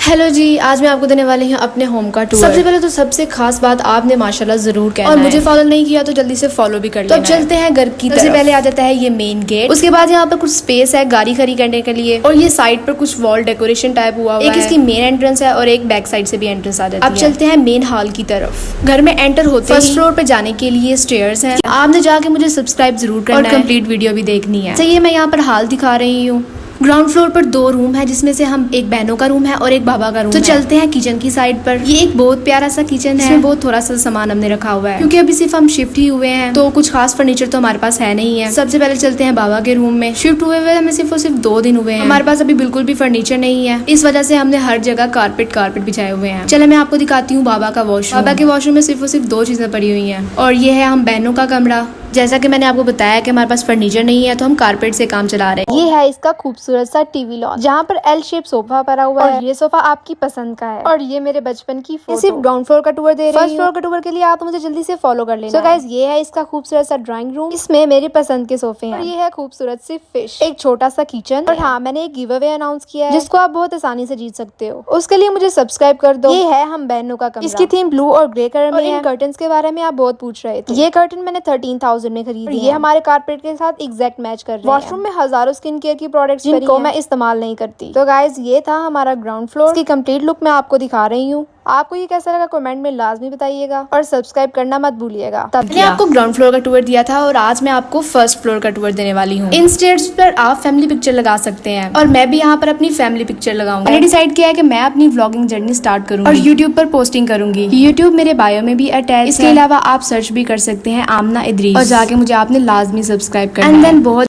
Hello जी, आज मैं आपको देने वाली हूँ अपने होम का टूर। सबसे पहले तो सबसे खास बात आपने माशाल्लाह जरूर कहना है और मुझे फॉलो नहीं किया तो जल्दी से फॉलो भी कर लेना। तो अब चलते हैं घर की तरफ। सबसे पहले आ जाता है ये मेन गेट, उसके बाद यहाँ पर कुछ स्पेस है गाड़ी खड़ी करने के लिए और ये साइड पर कुछ वॉल डेकोरेशन टाइप हुआ है। एक इसकी मेन एंट्रेंस है और एक बैक साइड से भी एंट्रेंस आ जाती है। अब चलते हैं मेन हॉल की तरफ। घर में एंटर होते फर्स्ट फ्लोर पे जाने के लिए स्टेयर्स हैं। आपने जाके मुझे सब्सक्राइब जरूर करना है और कंप्लीट वीडियो भी देखनी है। सही है, मैं यहाँ पर हाल दिखा रही हूँ। ग्राउंड फ्लोर पर 2 रूम है जिसमें से हम एक बहनों का रूम है और एक बाबा का रूम है। तो चलते हैं किचन की साइड पर। ये एक बहुत प्यारा सा किचन है, इसमें बहुत थोड़ा सा सामान हमने रखा हुआ है क्योंकि अभी सिर्फ हम शिफ्ट ही हुए हैं तो कुछ खास फर्नीचर तो हमारे पास है नहीं है। सबसे पहले चलते हैं बाबा के रूम में। शिफ्ट हुए हुए हमें सिर्फ और सिर्फ 2 दिन हुए हैं, हमारे पास अभी बिल्कुल भी फर्नीचर नहीं है। इस वजह से हमने हर जगह कारपेट बिछाए हुए हैं। चले मैं आपको दिखाती हूँ बाबा का वॉशरूम। बाबा के वॉशरूम में सिर्फ और सिर्फ 2 चीजें पड़ी हुई है और ये है हम बहनों का कमरा। जैसा कि मैंने आपको बताया कि हमारे पास फर्नीचर नहीं है तो हम कारपेट से काम चला रहे हैं। ये है इसका खूबसूरत सा टीवी लॉन जहाँ पर एल शेप सोफा पड़ा हुआ है और ये सोफा आपकी पसंद का है और ये मेरे बचपन की फोटो। सिर्फ ग्राउंड फ्लोर का टूर दे रही हूँ। फर्स्ट फ्लोर का टूर के लिए आप मुझे जल्दी से फॉलो कर लेना। So guys, ये है इसका खूबसूरत सा ड्राइंग रूम, इसमें मेरी पसंद के सोफे हैं और ये है खूबसूरत सी फिश, एक छोटा सा किचन और हाँ, मैंने एक गिव अवे अनाउंस किया है जिसको आप बहुत आसानी से जीत सकते हो। उसके लिए मुझे सब्सक्राइब कर दो। ये है हम बहनों का कमरा, इसकी थीम ब्लू और ग्रे कलर में है। इन कर्टन्स के बारे में आप बहुत पूछ रहे थे। ये कर्टन मैंने 13,000 में खरीदी है। हमारे कारपेट के साथ एग्जैक्ट मैच कर रहे हैं। वॉशरूम में हजारों स्किन केयर की प्रोडक्ट्स जिनको मैं इस्तेमाल नहीं करती। तो गाइज, ये था हमारा ग्राउंड फ्लोर। इसकी कंप्लीट लुक मैं आपको दिखा रही हूँ। आपको ये कैसा लगा कमेंट में लाजमी बताइएगा और सब्सक्राइब करना मत भूलिएगा। मैंने आपको ग्राउंड फ्लोर का टूर दिया था और आज मैं आपको फर्स्ट फ्लोर का टूर देने वाली हूँ। इन स्टेयर्स पर आप फैमिली पिक्चर लगा सकते हैं और मैं भी यहाँ पर अपनी फैमिली पिक्चर लगाऊंगी। मैंने डिसाइड किया है कि मैं अपनी व्लॉगिंग जर्नी स्टार्ट करूंगी और यूट्यूब पर पोस्टिंग करूंगी। यूट्यूब मेरे बायो में भी अटैच है। इसके अलावा आप सर्च भी कर सकते हैं आमना इदरीस और जाके मुझे आपने लाजमी सब्सक्राइब करना है। एंड देन बहुत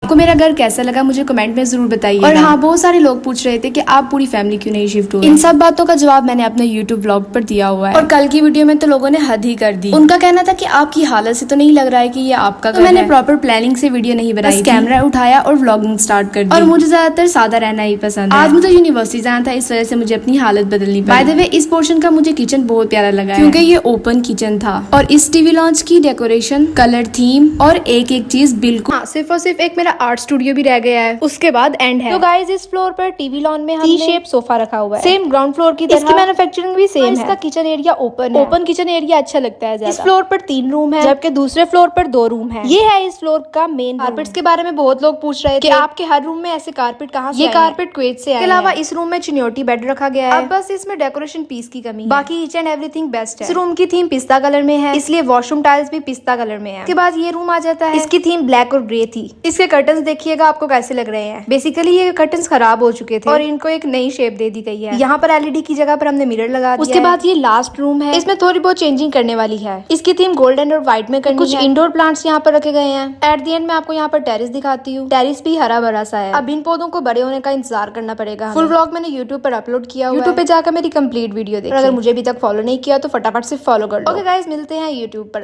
आपको मेरा घर कैसा लगा मुझे कमेंट में जरूर बताइए। और हाँ, बहुत सारे लोग पूछ रहे थे कि आप पूरी फैमिली क्यों नहीं शिफ्ट हुए। इन सब बातों का जवाब मैंने अपने YouTube व्लॉग पर दिया हुआ है और कल की वीडियो में तो लोगों ने हद ही कर दी। उनका कहना था कि आपकी हालत से तो नहीं लग रहा है कि ये आपका घर है। मैंने प्रॉपर प्लानिंग से वीडियो नहीं बनाई, कैमरा उठाया और व्लॉगिंग स्टार्ट कर दी। और मुझे ज्यादातर सादा रहना ही पसंद है। आज मुझे यूनिवर्सिटी जाना था, इस वजह से मुझे अपनी हालत बदलनी पड़ी। बाय द वे, इस पोर्शन का मुझे किचन बहुत प्यारा लगा क्योंकि ये ओपन किचन था और इस टीवी लॉन्च की डेकोरेशन, कलर थीम और एक एक चीज बिल्कुल सिर्फ और सिर्फ एक मेरा आर्ट स्टूडियो भी रह गया है, उसके बाद एंड है। तो गाइस, इस फ्लोर पर टीवी लॉन में हमने टी शेप सोफा रखा हुआ है, सेम ग्राउंड फ्लोर की तरह। इसकी मैन्युफैक्चरिंग भी सेम है। इसका किचन एरिया ओपन है। ओपन किचन एरिया अच्छा लगता है ज्यादा। इस फ्लोर पर 3 रूम है जबकि दूसरे फ्लोर पर 2 रूम है। ये है इस फ्लोर का मेन। कारपेट्स के बारे में बहुत लोग पूछ रहे थे कि आपके हर रूम में ऐसे कारपेट कहाँ से? ये कारपेट कुवैत से आए हैं। इसके अलावा इस रूम में चिन्योटी बेड रखा गया है। अब बस इसमें डेकोरेशन पीस की कमी है, बाकी ईच एंड एवरीथिंग बेस्ट है। इस रूम की थीम पिस्ता कलर में है, इसलिए वॉशरूम टाइल्स भी पिस्ता कलर में है। इसके बाद ये रूम आ जाता है, इसकी थीम ब्लैक और ग्रे थी। इसके कर्टन्स देखिएगा आपको कैसे लग रहे हैं। बेसिकली ये कर्टन्स खराब हो चुके थे और इनको एक नई शेप दे दी गई है। यहाँ पर एलईडी की जगह पर हमने मिरर लगा दिया। उसके बाद ये लास्ट रूम है, इसमें थोड़ी बहुत चेंजिंग करने वाली है। इसकी थीम गोल्डन और व्हाइट में करनी है। कुछ इंडोर प्लांट्स यहाँ पर रखे गए हैं। एट द एंड मैं आपको यहाँ पर टेरिस दिखाती हूँ। टेरिस भी हरा भरा सा है। अब इन पौधों को बड़े होने का इंतजार करना पड़ेगा। फुल व्लॉग मैंने यूट्यूब पर अपलोड किया। यूट्यूब पे जाकर मेरी कंप्लीट वीडियो देखिए। अगर मुझे अभी तक फॉलो नहीं किया तो फटाफट से फॉलो कर लो। ओके गाइस, मिलते हैं यूट्यूब पर।